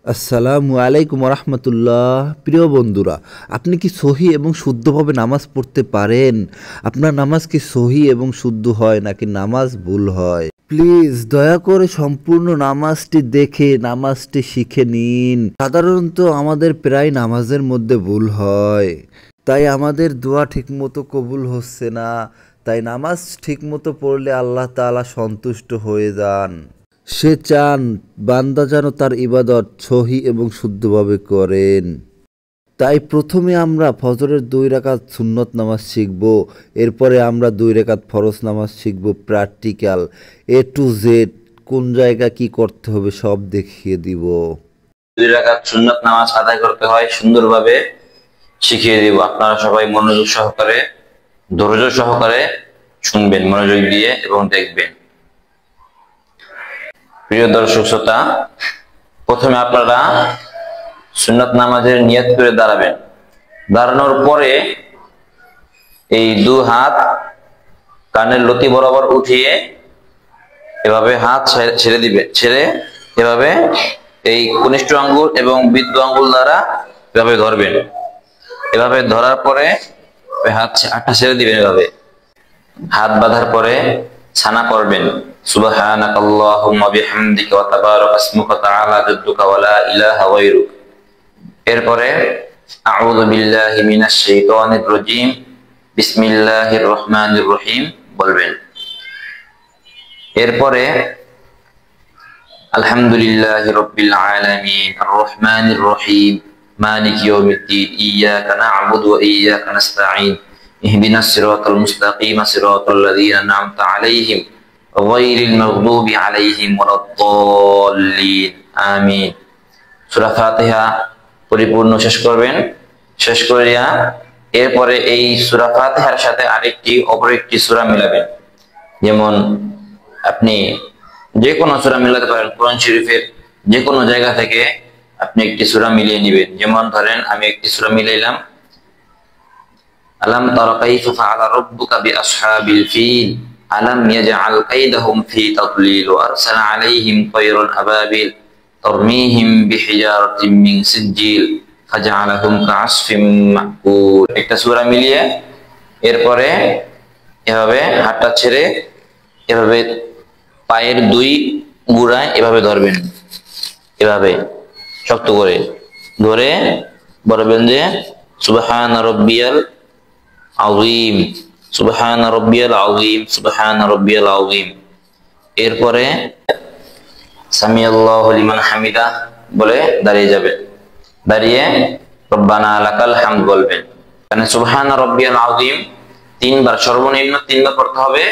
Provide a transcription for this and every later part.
আসসালামু আলাইকুম রহমতুল্লাহ। প্রিয় বন্ধুরা, আপনি কি সহি এবং শুদ্ধভাবে নামাজ পড়তে পারেন? আপনার নামাজ কি সহি এবং শুদ্ধ হয় নাকি নামাজ ভুল হয়? প্লিজ দয়া করে সম্পূর্ণ নামাজটি দেখে নামাজটি শিখে নিন। সাধারণত আমাদের প্রায় নামাজের মধ্যে ভুল হয়, তাই আমাদের দোয়া ঠিকমতো কবুল হচ্ছে না। তাই নামাজ ঠিকমতো পড়লে আল্লাহ তাআলা সন্তুষ্ট হয়ে যান। সে চান বান্দা যেন তার ইবাদত সহি এবং শুদ্ধভাবে করেন। তাই প্রথমে আমরা ফজরের 2 রাকাত সুন্নত নামাজ শিখব, এরপরে আমরা 2 রাকাত ফরজ নামাজ শিখব। প্র্যাকটিক্যাল এ টু জেড কোন জায়গা কি করতে হবে সব দেখিয়ে দিব। 2 রাকাত সুন্নত নামাজ আদায় করতে হয় সুন্দরভাবে শিখিয়ে দিব। আপনারা সবাই মনোযোগ সহকারে, ধৈর্য সহকারে শুনবেন, মনোযোগ দিয়ে এবং দেখবেন। প্রিয় দর্শক শ্রোতা, প্রথমে আপনারা সুন্নত নামাজের নিয়ত করে দাঁড়াবেন। দাঁড়ানোর পরে এই 2 হাত কানের লতি বরাবর উঠিয়ে এভাবে হাত ছেড়ে দিবেন। ছেড়ে এভাবে এই কনিষ্ঠ আঙ্গুল এবং বৃদ্ধ আঙ্গুল দ্বারা এভাবে ধরবেন। এভাবে ধরার পরে হাতটা ছেড়ে দিবেন। এভাবে হাত বাঁধার পরে ছানা পড়বেন, সুবহানাকাল্লাহুম্মা বিহামদিকা ওয়া তাবারাকা ইসমুকা তাআলা জাদ্দুকা ওয়া লা ইলাহা গায়রুক। এরপরে আউযু বিল্লাহি মিনাশ শাইতানির রাজীম, বিসমিল্লাহির রহমানির রহিম বলবেন। এরপরে আলহামদুলিল্লাহি রাব্বিল আলামিন আর রহমানির রহিম মালিক ইয়াউমিদ্দিন ইয়্যাকা না'বুদু ওয়া ইয়্যাকা নাস্তাঈন ইহদিনাস সিরাতাল মুস্তাকিম সিরাতাল লাযীনা আন'আমতা আলাইহিম গায়রিল মাগদুবি আলাইহিম ওয়ালাদ-দাল্লিন। আমিন। সূরা ফাতিহা পরিপূর্ণ শেষ করবেন। শেষ করিয়া এরপরে এই সূরা ফাতিহার সাথে অপর একটি সূরা মিলাবেন। যেমন আপনি যে কোনো সূরা মিলাতে পারেন, কোরআন শরীফের যে কোনো জায়গা থেকে আপনি একটি সূরা মিলিয়ে নেবেন। যেমন ধরেন আমি একটি সূরা মিলাইলাম, আলাম তারা কাইফা ফাআলা রাব্বুকা বিআসহাবিল ফিল আলাম ইয়াজআল কাইদাহুম ফি তাদলিল ওয়া আরসালা আলাইহিম তায়রান আবাবিল তারমিহিম বিহিজারাতিন মিন সিজিল ফাজআলাহুম কাআসফিম মাকুল। একটা সূরা মিলিয়ে এরপরে এভাবে হাতটা ছেড়ে এভাবে পায়ের 2 গুড়ায় এভাবে ধরবেন। এভাবে শক্ত করে ধরে বলবেন যে সুবহানা রাব্বিয়াল আযীম, সুবহানা রাব্বিয়াল আযীম, সুবহানা রাব্বিয়াল আযীম। এরপরে সামিআল্লাহু লিমান হামিদা বলে দাঁড়িয়ে যাবেন। দাঁড়িয়ে রব্বানা লাকাল হামদ বলবেন। মানে সুবহানা রাব্বিয়াল আযীম 3 বার, সর্বনিম্ন 3 বার পড়তে হবে।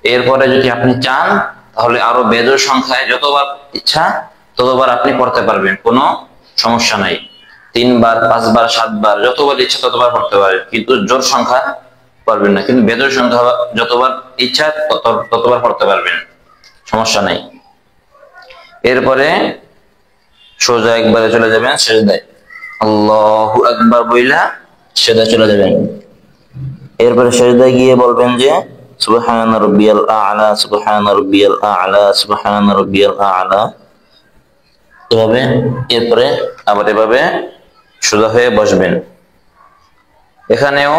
এরপরে যদি আপনি চান তাহলে আরো বেজোড় সংখ্যায় যতবার ইচ্ছা ততবার আপনি পড়তে পারবেন, কোনো সমস্যা নাই। 3 বার, 5 বার, 7 বার যতবার ইচ্ছা ততবার পড়তে পারবেন, কিন্তু জোর সংখ্যা পড়বেন না। কিন্তু বেজোড় সংখ্যা যতবার ইচ্ছা ততবার পড়তে পারবেন, সমস্যা নাই। এরপরে সোজা একবারে চলে যাবেন সিজদায়, আল্লাহু আকবার বইলা সিজদায় চলে যাবেন। এরপরে সিজদায় গিয়ে বলবেন যে সুবহানা রাব্বিয়াল আ'লা, সুবহানা রাব্বিয়াল আ'লা, সুবহানা রাব্বিয়াল আ'লা এভাবে। এরপরে আবার এভাবে সোজা হয়ে বসবেন। এখানেও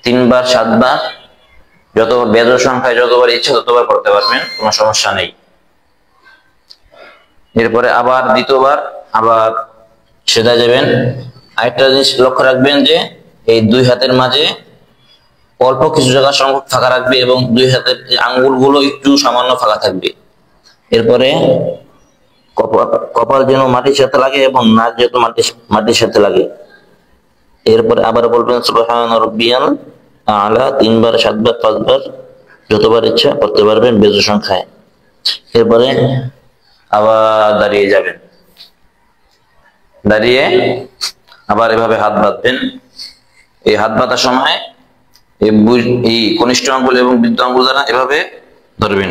3 বার, 7 বার যত বেজোড় সংখ্যায় যতবার ইচ্ছা ততবার পড়তে পারবেন, কোনো সমস্যা নেই। এরপরে আবার দ্বিতীয়বার আবার সিজদায় যাবেন। আরেকটা জিনিস লক্ষ্য রাখবেন যে এই 2 হাতের মাঝে অল্প কিছু জায়গা সংখ্যক ফাঁকা রাখবে এবং 2 হাতের আঙ্গুলগুলো একটু সামান্য ফাঁকা থাকবে। এরপরে কপাল যেন মাটির সাথে লাগে এবং নাক যেন মাটির সাথে লাগে। এরপরে আবার বলবেন সুবহানা রাব্বিয়াল আ'লা 3 বার, 7 বার, 5 বার যতবার ইচ্ছা করতে পারবেন বেজোড় সংখ্যায়। এরপরে আবার দাঁড়িয়ে যাবেন। দাঁড়িয়ে আবার এভাবে হাত বাঁধবেন। এই হাত বাঁধার সময় এই কনিষ্ঠ আঙ্গুল এবং বৃদ্ধ আঙ্গুল দ্বারা এভাবে ধরবেন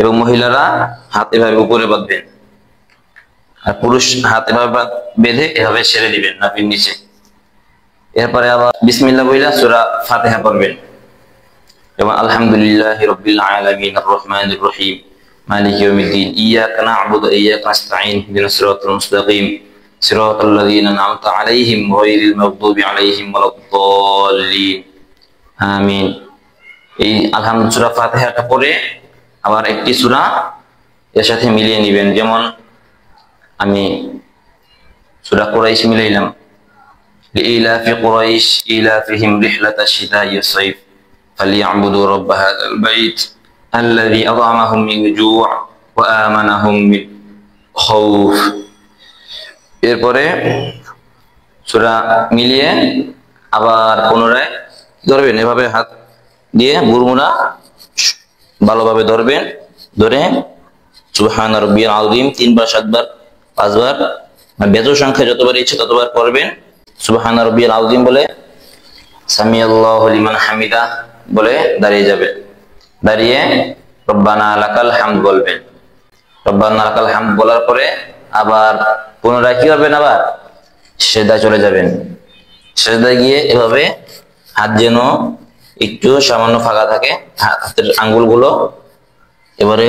এবং মহিলারা হাত এভাবে উপরে বাঁধবেন, আর পুরুষ হাত এভাবে বেঁধে এভাবে ছেড়ে দিবেন নাভির নিচে। এরপরে আবার বিসমিল্লাহ বইলা সূরা ফাতিহা পড়বেন এবং আলহামদুলিল্লাহি রাব্বিল আলামিন আর রহমানির রহিম মালিকি ইয়াউমিদ্দিন, ইয়্যাকা না'বুদু ওয়া ইয়্যাকা নাস্তাঈন, ইহদিনাস সিরাতাল মুস্তাকিম, সিরাতাল লাযীনা আন'আমতা আলাইহিম গায়রিল মাগদুবি আলাইহিম ওয়ালাদ-দাল্লিন। আমিন। এই আলহামদুলিল্লাহ সূরা ফাতিহাটা পড়ে আবার একটি সূরা এর সাথে মিলিয়ে নেবেন। যেমন আমি সূরা কুরাইশ মিলাইলাম, লিইলাফি কুরাইশ ইলাফিহিম রিহলাতাশ শিতাই ওয়াস সাইফ ফালিয়া'বুদু রাব্ব হাযাল বাইত আল্লাযী আত'আমাহুম মিন জু' ওয়া আমানাহুম মিন খাউফ। এরপরে সূরা মিলিয়ে আবার পুনরায় ধরবেন, এভাবে হাত দিয়ে বুরমুনা ভালোভাবে ধরবেন, ধরে সুবহান রাব্বিয়াল আযীম 3 বার 7 বার 5 বার বেজোড় সংখ্যা যতবার ইচ্ছে ততবার পড়বেন। সুবহান রাব্বিয়াল আযীম বলে সামিআল্লাহু লিমান হামিদা বলে দাঁড়িয়ে যাবেন। দাঁড়িয়ে রব্বানা লাকাল হামদ বলবেন। রব্বানা লাকাল হামদ বলার পরে আবার পুনরায় কি করবেন, আবার সিজদায় চলে যাবেন। সিজদায় গিয়ে এভাবে হাত যেন একটু সামান্য ফাঁকা থাকে, হাতের আঙ্গুলগুলো এবারে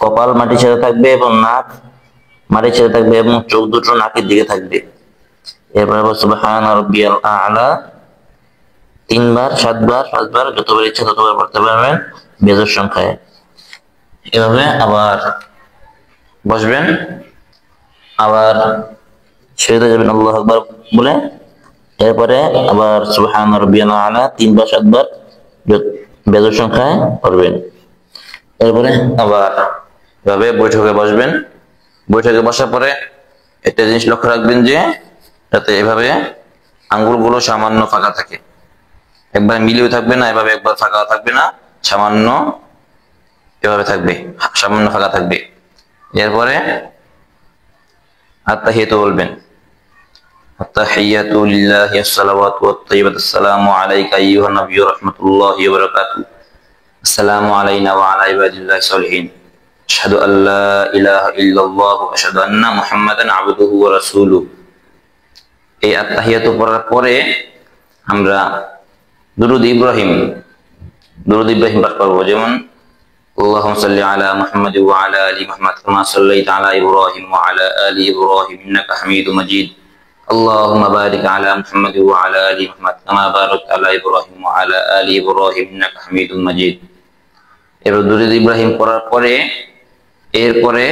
কপাল মাটি ছেড়ে থাকবে এবং নাক মাটি ছেড়ে থাকবে এবং চোখ দুটো নাকের দিকে থাকবে। এরপরে সুবহান রাব্বিয়াল আ'লা 3 বার 7 বার 5 বার যতবার ইচ্ছা ততবার পড়তে পারবেন বেজোড় সংখ্যায়। এভাবে আবার বসবেন, আবার সিজদা যাবেন আল্লাহু আকবার বলে। এরপরে আবার সুবহান রাব্বিয়াল আ'লা 3 বার 7 বার বেজোড় সংখ্যায় পড়বেন। এরপরে আবার এভাবে বৈঠকে বসবেন। বৈঠকে বসার পরে একটা জিনিস লক্ষ্য রাখবেন যে যাতে এভাবে আঙ্গুলগুলো সামান্য ফাঁকা থাকে, একবার মিলিয়েও থাকবে না, এভাবে একবার ফাঁকা থাকবে না, সামান্য এভাবে থাকবে, সামান্য ফাঁকা থাকবে। এরপরে আত্তাহিয়াতু বলবেন, আত্তাহিয়াতু লিল্লাহি ওয়াস-সালাওয়াতু ওয়াত-তাইয়্যিবাতু আসসালামু আলাইকা আইয়ুহান নাবিয়্যু রাহমাতুল্লাহি ওয়া বারাকাতুহু, আসসালামু আলাইনা ওয়া আলা ইবাদিল্লাহিস সালিহিন, আশহাদু আল্লা ইলাহা ইল্লাল্লাহ ওয়া আশহাদু আন্না মুহাম্মাদান আবদুহু ওয়া রাসূলুহু। এই আত্তাহিয়াতু পড়ার পরে আমরা দুরূদ ইব্রাহিম পাঠ করব। যেমন আল্লাহুম্মা সাল্লি আলা মুহাম্মাদ ওয়া আলা আলি মুহাম্মাদ কামা সাল্লাইতা আলা ইব্রাহিম ওয়া আলা আলি ইব্রাহিম ইন্নাকা হামিদুম মাজিদ। আল্লাহুম্মা বারিক আলা মুহাম্মাদ ওয়া আলা আলি মুহাম্মাদ কামা বারাকতা আলা ইব্রাহিম ওয়া আলা আলি ইব্রাহিম ইন্নাকা হামিদুম মাজিদ। এবার দুরূদ ইব্রাহিম পড়ার পরে এরপরে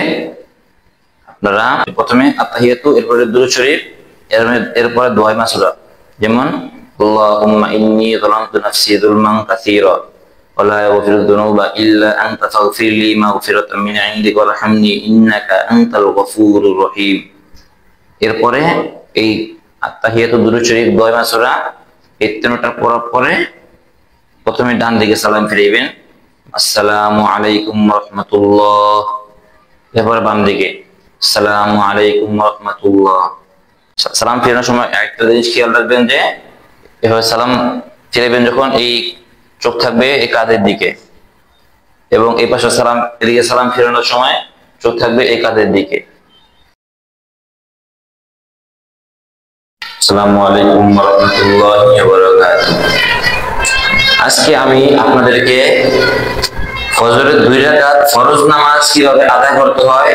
আপনারা প্রথমে আত্তাহিয়াতু, এরপরে দুরূদ শরীফ, এরপরে দোয়া মাসুরা। যেমন আল্লাহুম্মা ইন্নী যালামতু নাফসি যুলমান কাসীরা ওয়া লা ইয়াগফিরুয যুনুবা ইল্লা আনতা ফাগফির লি মাগফিরাতাম মিন ইনদিকা ওয়ারহামনি ইন্নাকা আনতাল গফুরুর রহিম। এরপরে এই আত্তাহিয়াতু, দুরূদ শরীফ, দোয়া মাসুরা এই তিনটা পড়ার পরে প্রথমে ডান দিকে সালাম ফিরাইবেন, আসসালামু আলাইকুম ওয়া রাহমাতুল্লাহ। এরপরে বাম দিকে আসসালামু আলাইকুম ওয়া রাহমাতুল্লাহ। সালাম ফেরানোর সময় একটা জিনিস খেয়াল রাখবেন যে এভাবে সালাম ফিরাবেন যখন এই চোখ থাকবে এই কাঁধের দিকে, এবং এই পাশে সালাম এদিকে সালাম ফেরানোর সময় চোখ থাকবে এই কাঁধের দিকে। আসসালামু আলাইকুম ওয়া রাহমাতুল্লাহি ওয়া বারাকাতুহু। আজকে আমি আপনাদেরকে ফজরের 2 রাকাত ফরজ নামাজ কিভাবে আদায় করতে হয়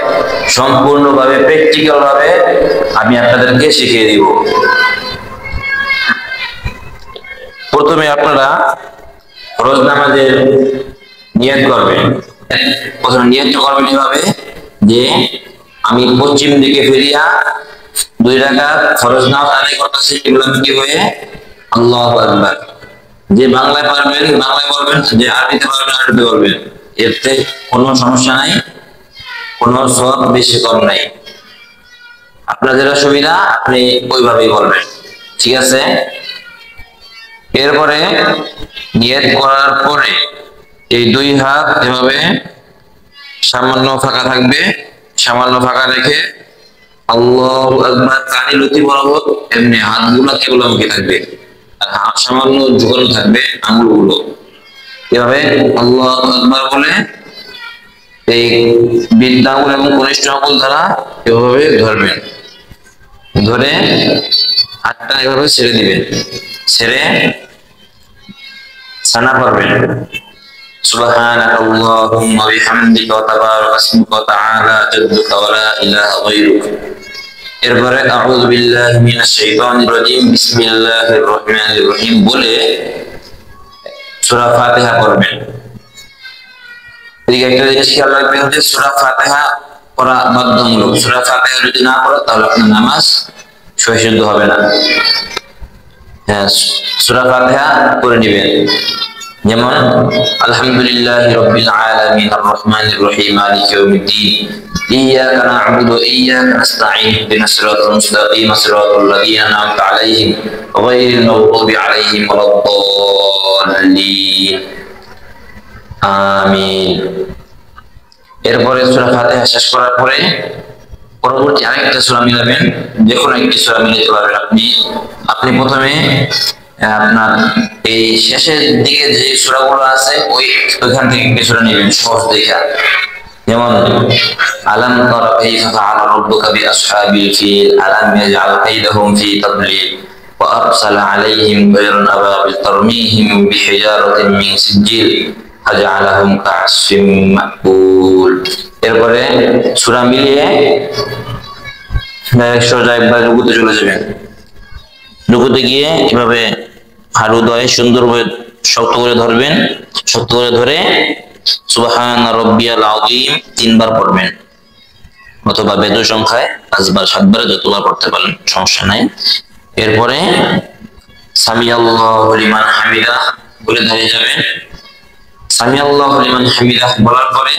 সম্পূর্ণভাবে প্র্যাকটিক্যাল ভাবে আমি আপনাদেরকে শিখিয়ে দিব। প্রথমে আপনারা ফরজ নামাজের নিয়ত করবেন। প্রথমে নিয়ত করবেন এভাবে যে আমি পশ্চিম দিকে ফিরিয়া 2 রাকাত ফরজ নামাজ আদায় করতেছি কিবলামুখী হয়ে, আল্লাহু আকবার। যে বাংলায় পারবেন বাংলায় বলবেন, যে আরবিতে পারবেন আরবিতে বলবেন, এতে কোনো সমস্যা নাই, কোনো সওয়াব বেশি কম নাই। আপনার যেটা সুবিধা আপনি ওইভাবেই বলবেন, ঠিক আছে? এরপরে নিয়ত করার পরে এই 2 হাত এভাবে সামান্য ফাঁকা থাকবে, সামান্য ফাঁকা রেখে আল্লাহু আকবার কানে লতি বরাবর এমনি হাতগুলো কিবলামুখী থাকবে, আর হাত সামান্য ঝুঁকানো থাকবে আঙ্গুলগুলো। এভাবে আল্লাহু আকবার বলে এই বৃদ্ধ আঙ্গুল এবং কনিষ্ঠ আঙ্গুল দ্বারা এভাবে ধরবেন, ধরে হাতটা এভাবে ছেড়ে দিবেন, ছেড়ে সানা পড়বেন সুবহানাকাল্লাহুম্মা ওয়া বিহামদিকা ওয়া তাবারাকা ইসমুকা ওয়া তাআলা জাদ্দুকা ওয়া লা ইলাহা গায়রুক। এরপরে আউযু বিল্লাহি মিনাশ শাইতানির রাজীম বিসমিল্লাহির রহমানির রহিম বলে সূরা ফাতিহা পড়বেন। এদিকে একটা জিনিস খেয়াল রাখবেন যে সূরা ফাতিহা পড়া বাধ্যতামূলক। সূরা ফাতিহা যদি না পড়েন তাহলে আপনার নামাজ সহিষ্ণু হবে না। হ্যাঁ, সূরা ফাতিহা পড়ে নেবেন। যেমন আলহামদুলিল্লাহি রাব্বিল আলামিন আর রহমানির রহিম মালিকি ইয়াউমিদ্দিন ইয়্যাকা না'বুদু ওয়া ইয়্যাকা নাস্তাঈন ইহদিনাস সিরাতাল মুস্তাকিম সিরাতাল লাযীনা আন'আমতা আলাইহিম গায়রিল মাগদুবি আলাইহিম ওয়ালাদ-দাল্লিন। আমিন। এরপরে সূরা ফাতিহা শেষ করার পরে পরবর্তী আরেকটা সূরা মিলাবেন। যে কোনো একটি সূরা মিলাতে পারবেন আপনি প্রথমে আপনার এই শেষের দিকে যে সূরাগুলো আছে ওইখান থেকে একটি সূরা নেবেন সহজ দেখা। যেমন আলাম তারা কাইফা ফাআলা রাব্বুকা বিআসহাবিল ফিল আলাম ইয়াজআল কাইদাহুম ফি তাদলিল ওয়া আরসালা আলাইহিম তায়রান আবাবিল তারমিহিম বিহিজারাতিন মিন সিজিল ফাজআলাহুম কা'আসফিন মাকুল। এরপরে সূরা মিলিয়ে সোজা একবার রুকুতে চলে যাবেন। রুকুতে গিয়ে এভাবে হাঁটু দয়ে সুন্দরভাবে শক্ত করে ধরবেন। শক্ত করে ধরে সুবহানা রাব্বিয়াল আযীম 3 বার পড়বেন, অথবা বেদ সংখ্যায় 5 বার 7 বার যতবার পড়তে পারেন সমস্যা নাই। এরপরে সামিআল্লাহু লিমান হামিদা বলে দাঁড়িয়ে যাবেন। সামিআল্লাহু লিমান হামিদা বলার পরে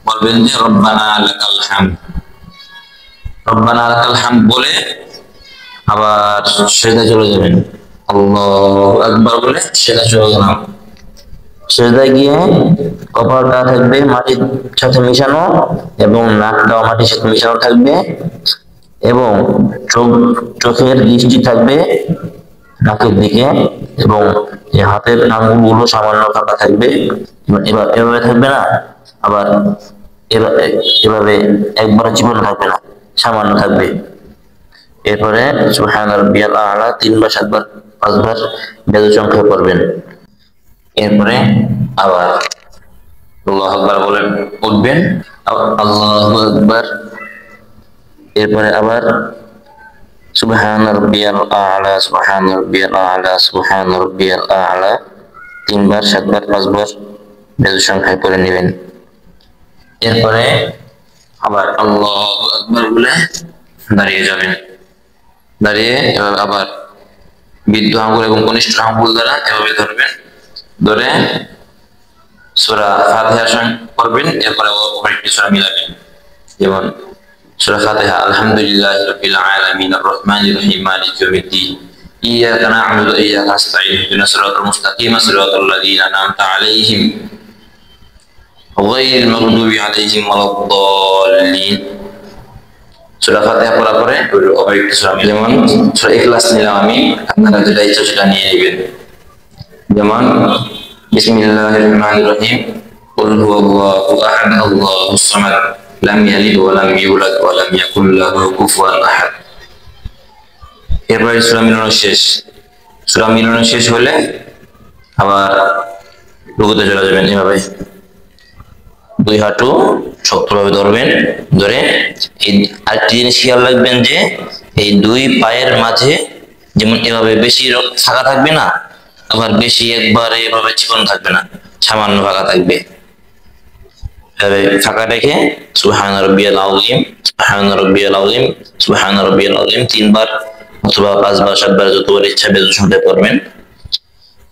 বলবেন যে রব্বানা লাকাল হামদ। রব্বানা লাকাল হামদ বলে আবার সিজদায় চলে যাবেন। আল্লাহু আকবার বলে সিজদায় চলে গেলাম। সিজদায় গিয়ে কপালটা থাকবে মাটির সাথে মিশানো এবং নাকটাও মাটির সাথে মিশানো থাকবে এবং চোখের দৃষ্টি থাকবে নাকের দিকে এবং এই হাতের আঙ্গুলগুলো সামান্য ফাঁকা থাকবে। এবার এভাবে থাকবে না, আবার এভাবে একবার জীবন থাকবে না, সামান্য থাকবে। এরপরে সুবহানা রাব্বিয়াল আ'লা 3 বার 7 বার 5 বার বেদ সংখ্যায় পড়বেন। এরপরে আবার আল্লাহু আকবার বলে উঠবেন, আল্লাহু আকবার। এরপরে আবার সুবহানা রাব্বিয়াল আ'লা সুবহানা রাব্বিয়াল আ'লা সুবহানা রাব্বিয়াল আ'লা 3 বার 7 বার 5 বার বেদ সংখ্যায় পড়ে নেবেন। এরপরে আবার আল্লাহু আকবার বলে দাঁড়িয়ে যাবেন। দাঁড়িয়ে আবার বৃদ্ধ আঙ্গুল এবং কনিষ্ঠ আঙ্গুল দ্বারা এভাবে ধরবেন, ধরে সূরা ফাতিহা পড়বেন। এরপরে আরেকটি সূরা মিলাবেন। যেমন সূরা ফাতিহা আলহামদুলিল্লাহি রাব্বিল আলামিন আর রহমানির রহিম মালিকি ইয়াউমিদ্দিন ইয়্যাকা না'বুদু ওয়া ইয়্যাকা নাস্তাঈন ইহদিনাস সিরাতাল মুস্তাকিম সিরাতাল লাযীনা আন'আমতা আলাইহিম গায়রিল মাগদুবি আলাইহিম ওয়ালাদ-দাল্লিন। সূরা ফাতিহা পড়ার পরে আরেকটি সূরা মিলাবেন। যেমন সূরা ইখলাস নিলাম আমি, আপনারা যেটা ইচ্ছা সেটা নিয়ে নেবেন। যেমন বিসমিল্লাহির রহমানির রহিম কুল হুয়াল্লাহু আহাদ আল্লাহুস সামাদ লাম ইয়ালিদ ওয়া লাম ইউলাদ ওয়া লাম ইয়াকুল লাহু কুফুয়ান আহাদ। এরপরে সূরা মিলানো শেষ। সূরা মিলানো শেষ হলে আবার রুকুতে চলে যাবেন। এভাবে 2 হাঁটু শক্তভাবে ধরবেন, ধরে আরেকটি জিনিস খেয়াল রাখবেন যে এই 2 পায়ের মাঝে যেমন এভাবে বেশি ফাঁকা থাকবে না, আবার বেশি একবারে এভাবে চিকন থাকবে না, সামান্য ফাঁকা থাকবে। ফাঁকা রেখে সুবহানা রাব্বিয়াল আযীম সুবহানা রাব্বিয়াল আযীম সুবহানা রাব্বিয়াল আযীম 3 বার অথবা 5 বার 7 বার যতবার ইচ্ছা বেদ সংখ্যায় পড়বেন।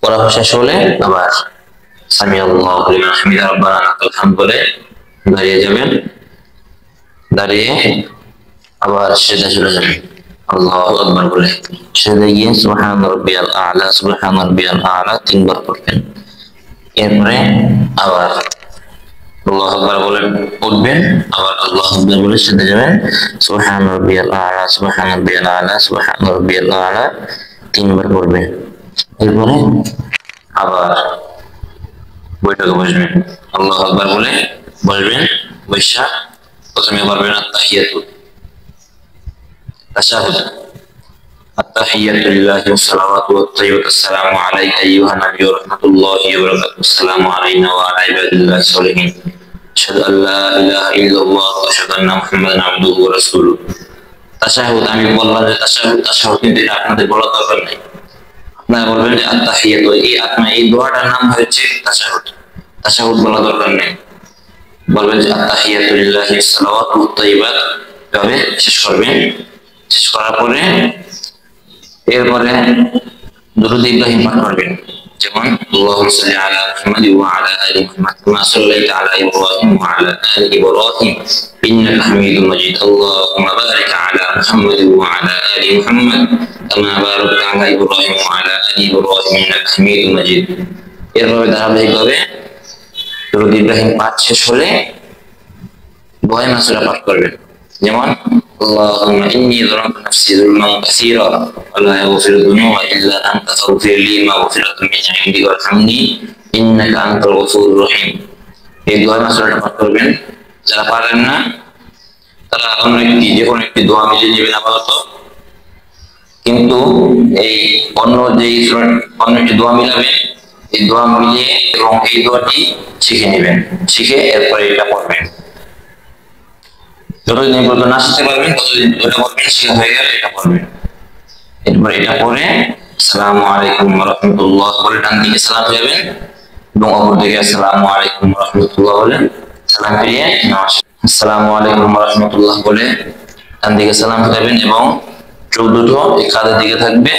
পড়া শেষ হলে আবার সামিআল্লাহু লিমান হামিদা রব্বানা লাকাল হামদ বলে দাঁড়িয়ে যাবেন। দাঁড়িয়ে আবার সিজদায় চলে যাবেন আল্লাহু আকবার বলে। সিজদায় গিয়ে সুবহানা রাব্বিয়াল আ'লা সুবহানা রাব্বিয়াল আ'লা 3 বার পড়বেন। এরপরে আবার আল্লাহু আকবার বলে উঠবেন, আবার আল্লাহু আকবার বলে সিজদায় যাবেন। সুবহানা রাব্বিয়াল আ'লা সুবহানা রাব্বিয়াল আ'লা সুবহানা রাব্বিয়াল আ'লা 3 বার পড়বেন। এরপরে আবার বৈঠকে বসবেন। আল্লাহু আকবার বলে বসবেন। বৈশা প্রথমে পড়বেন আত-তাহিয়াতু তাশাহুদ, التحية لله والصلوات والطيبات السلام عليك أيها النبي ورحمة الله وبركاته السلام علينا وعلى عباد الله الصالحين أشهد أن لا إله إلا الله وأشهد أن محمدا عبده ورسوله তাশাহুদ আমি বললাম যে তাশাহুদ কিন্তু এটা আপনাদের বলার দরকার নেই আপনারা বলবেন যে আত-তাহিয়াতু এই দোয়াটার নাম হচ্ছে তাশাহুদ বলা দরকার নেই বলবেন যে আত-তাহিয়াতু লিল্লাহি ওয়াস-সালাওয়াতু ওয়াত-তাইয়্যিবাত এভাবে শেষ করবেন শেষ করার পরে এরপরে দুরূদ ইব্রাহিম পাঠ করবেন যেমন আল্লাহুম্মা সাল্লি আলা মুহাম্মাদ ওয়া আলা আলি মুহাম্মাদ কামা সাল্লাইতা আলা ইব্রাহিম ওয়া আলা আলি ইব্রাহিম ইন্নাকা হামিদুম মাজিদ আল্লাহুম্মা বারিক আলা মুহাম্মাদ ওয়া আলা আলি মুহাম্মাদ কামা বারাকতা আলা ইব্রাহিম ওয়া আলা আলি ইব্রাহিম ইন্নাকা হামিদুম মাজিদ এরপরে ধারাবাহিকভাবে দুরূদ ইব্রাহিম পাঠ শেষ হলে দোয়া মাসুরা পাঠ করবেন যেমন اللهم إني ظلمت نفسي ظلما كثيرا ولا يغفر الذنوب إلا أنت فاغفر لي مغفرة من عندك وارحمني إنك أنت الغفور الرحيم এই দোয়া মাসুরাটা পাঠ করবেন যারা পারেন না তারা যে কোনো একটি দোয়া মিলিয়ে নেবেন আপাতত কিন্তু এই অন্য একটি দোয়া মিলাবেন এই দোয়া মিলিয়ে এবং এই দোয়াটি শিখে নেবেন শিখে এরপরে এটা পড়বেন যতদিন পর্যন্ত না শিখতে পারবেন ততদিন এটা পড়বেন শেখা হয়ে গেলে এটা পড়বেন এরপর এটা পড়ে আসসালামু আলাইকুম ওয়া রাহমাতুল্লাহ বলে ডান দিকে সালাম ফিরাবেন এবং অপর দিকে আসসালামু আলাইকুম ওয়া রাহমাতুল্লাহ বলে সালাম ফিরিয়ে আসসালামু আলাইকুম ওয়া রাহমাতুল্লাহ বলে ডান দিকে সালাম ফিরাবেন এবং চোখ দুটো এই কাঁধের দিকে থাকবে